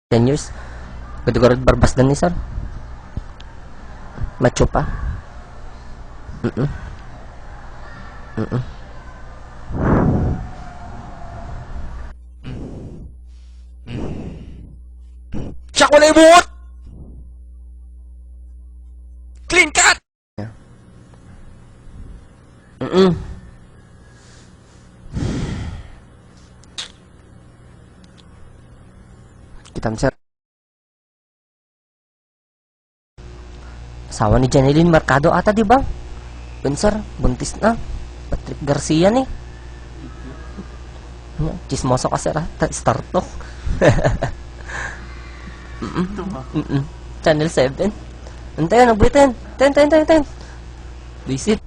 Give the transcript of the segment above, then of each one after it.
10 years. Gadugarod barbas dan ni sir. Macho pa. Siya ko na ibuot! Clean cut! Kitam sir. Asawa ni Janeline Mercado ata, di ba? Yun sir, buntis na. Patrick Garcia ni. Chismoso ka sir ha? Star Talk. Channel 7. Antayan, nagbitin. Ten. Visit.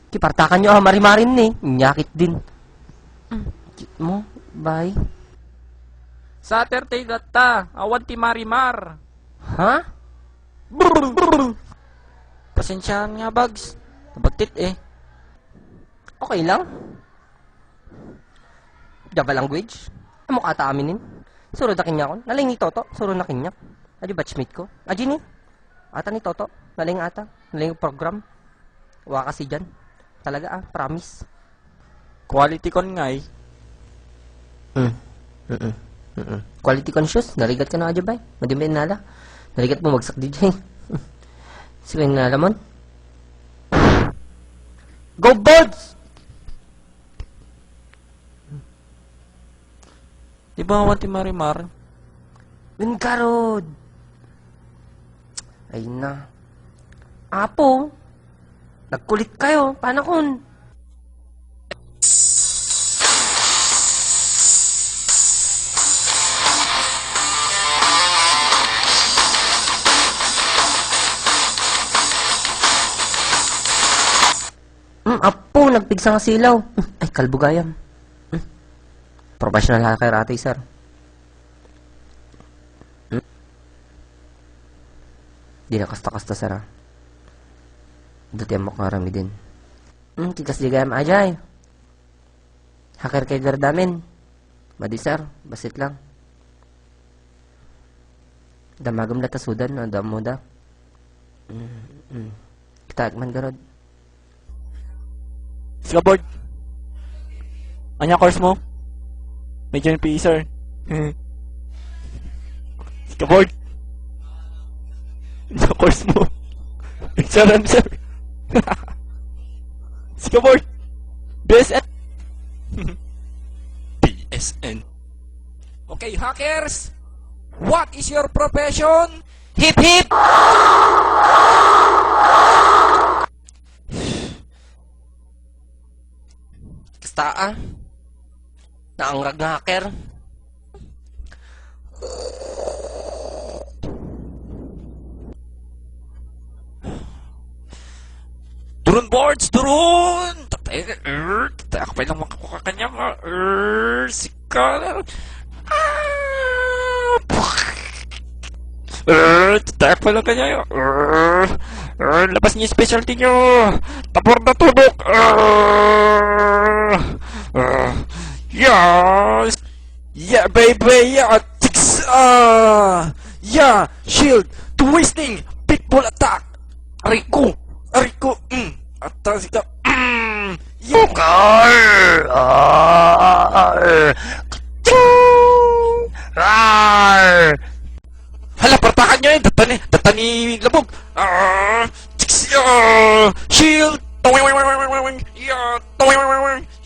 Kipartakan nyo mari-marin ni. Nyakit din. Cute mo. Bye. Saturday data, awan ti Marimar. Ha? Pasensyahan nga, Bags. Nabagtit eh. Okay lang. Java language. Amo ka ata aminin. Surod na kinya ko. Naling ni Toto. Surod na kinya. Adi batchmate ko. Adi ni. Ata ni Toto. Naling ata. Naling program. Waka kasi dyan. Talaga promise. Quality con nga eh. Quality conscious. Narigat ka na adya bay. Madimbay nala. Narigat mo magsak DJ. Sila yung nalamon. Go Birds! Di ba awan ti Marimar? Winkarod! Ay na. Apo! Nagkulit kayo. Paano kun? Apo, nagpigsa nga silaw. Ay, kalbugayam. Professional hacker ate, sir. Di na kasta-kasta, sir, ha? Dati ang makarami din. Tigas ligayam ajay. Hacker kay gardamin. Madi, sir. Basit lang. Damagam na tasudan, no? Damo da. Kitagman garod. Skabord! Anya course mo? Medyo yung PE, sir. Skabord! Anya course mo? Exam, sir. Skabord! BSN! BSN. Okay, hackers! What is your profession? Hip hip! Kasta, naangrag na hacker. Turun boards! Turun! Tatay ako pa lang makakuha kanya ka. Sika. Tatay ako pa lang kanya. Labas niyo yung specialty niyo. Tapor na tubok. Yes! Yeah, baby! Yeah! Tiks! Yeah! Shield! Twisting! Pitbull attack! Ariko! Atas ka! Gar! Rar! Hala, partakan nyo eh! Data ni Labog! Tiks! Shield!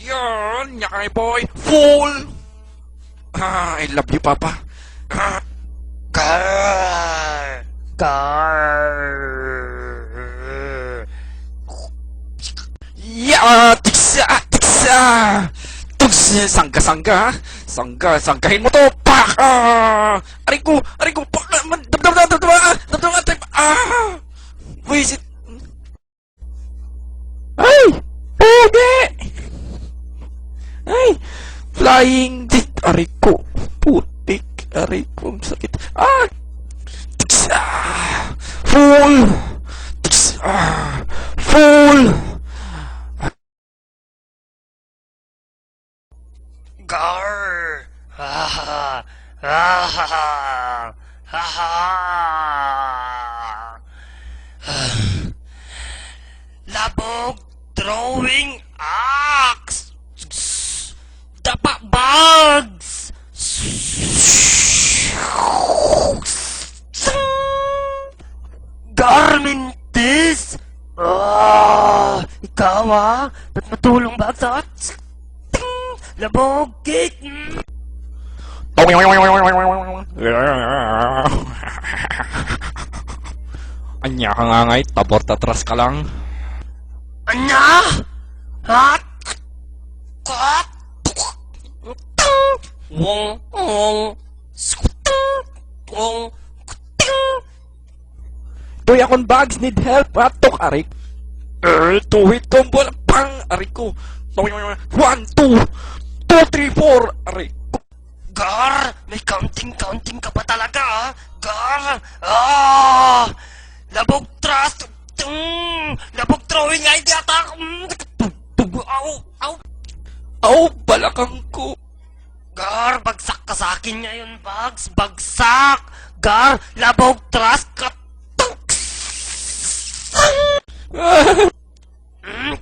Yan! Nyakay boy! Full! I love you, Papa! Gar! Yeah! Tiksa! Tugs! Sanggahin mo to! Pak! Ariko! Pak! Damdam! Wisit! Ay! Pude! Ay! Flying dit! Ariko! Putik! Ariko! Ang sakit! Tiksa! Full! Tiksa! Full! Gar! Ha ha ha! Ha ha! Labog throwing axe! Dapa bugs! Garmintis! Ikaw ba't matulong ba sa labog cake? Anya ka nga ngay, tabor tatras ka lang. Anya? Hat? Kat? Wong, wong, skutang, wong, kuting. Toy akong bags need help, atok arik. Tuhit combo lang pang arik ko. 1, 2, 2, 3, 4 arik. Gar, may counting ka pa talaga, Gar, labog trust, labog throwing idea attack, Aw, balakang ko. Gar, bagsak ka sa akin ngayon, Bags, bagsak, Gar, labog trust,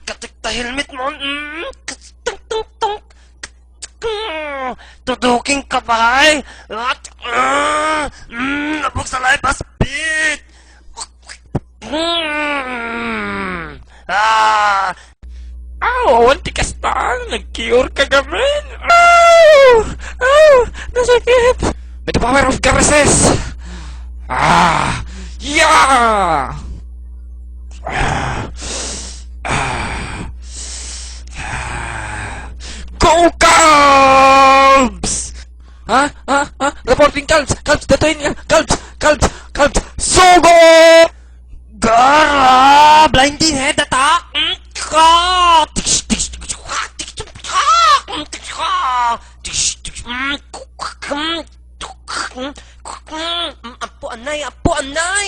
katik ta helmet mo, tutuking ka ba ay? At, labog sa live speed! Aw, tikas na. Nag-cure ka gamin. Aw! Aw! Nasakit. With the power of Garces. Yeah! Go Cubs! Reporting Cubs! Cubs, datuin nga! Cubs! Sogo! Gar, blinding head attack! Apo anay!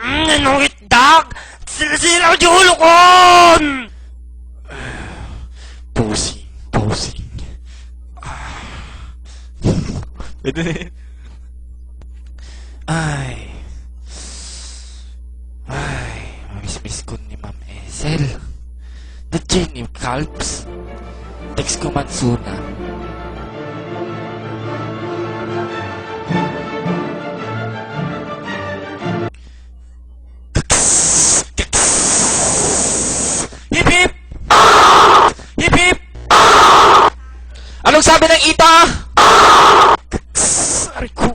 Nanungit dag! Sila di ulo kon! Posing. Ay, mamiss ko ni Ma'am Esel. The Jenny Calps. Text ko Mansuna. Hip hip! Hip hip! Anong sabi ng ita? Aray ko.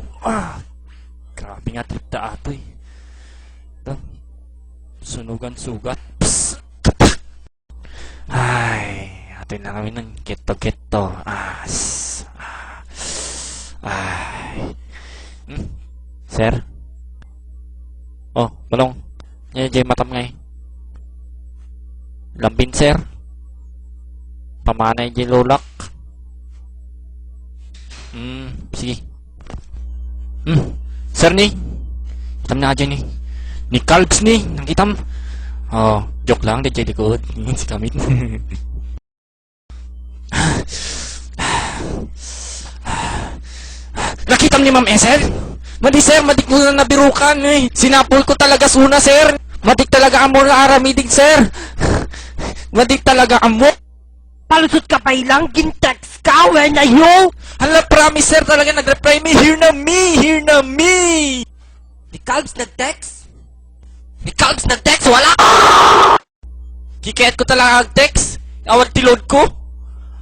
Grabe nga trip ta ato eh. Sunugan sugat. Psst. Ay, atin na kami ng keto. Ay. Sir? Oh, balong. Yan dyan matam ngay. Lambin, sir. Pamanay dyan lolak. Sige. Sir ni. Itam na dyan ni. Ni Calbs ni. Nakitam. Oh, joke lang. Di dyan likod. Si Kamit. Nakitam ni Ma'am Esel. Madi sir, madik mo na nabirukan eh. Sinapol ko talaga suna sir. Madik talaga amo na aramidig sir. Madik talaga amo. Palusot ka pa ilang gintext ka, when are you? Hala, promise sir, talaga nag-reply me. Here na me! Ni Calbs nag-text? Wala! Kikayat ko talaga ang-text. Awan ti load ko.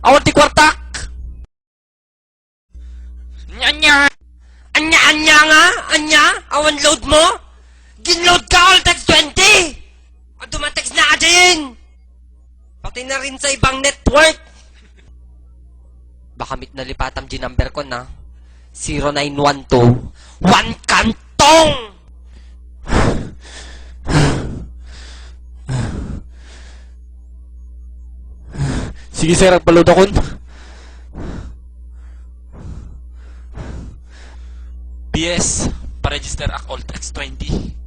Awan ti kwartak. Anya. Anya? Awan load mo? Ginload ka all text 20! O dumatext na din! Pati na rin sa ibang network! Baka mit nalipatam di number ko na. 0912. One kantong! Sige sir, upload ako. PS, pa-register ako all text 20.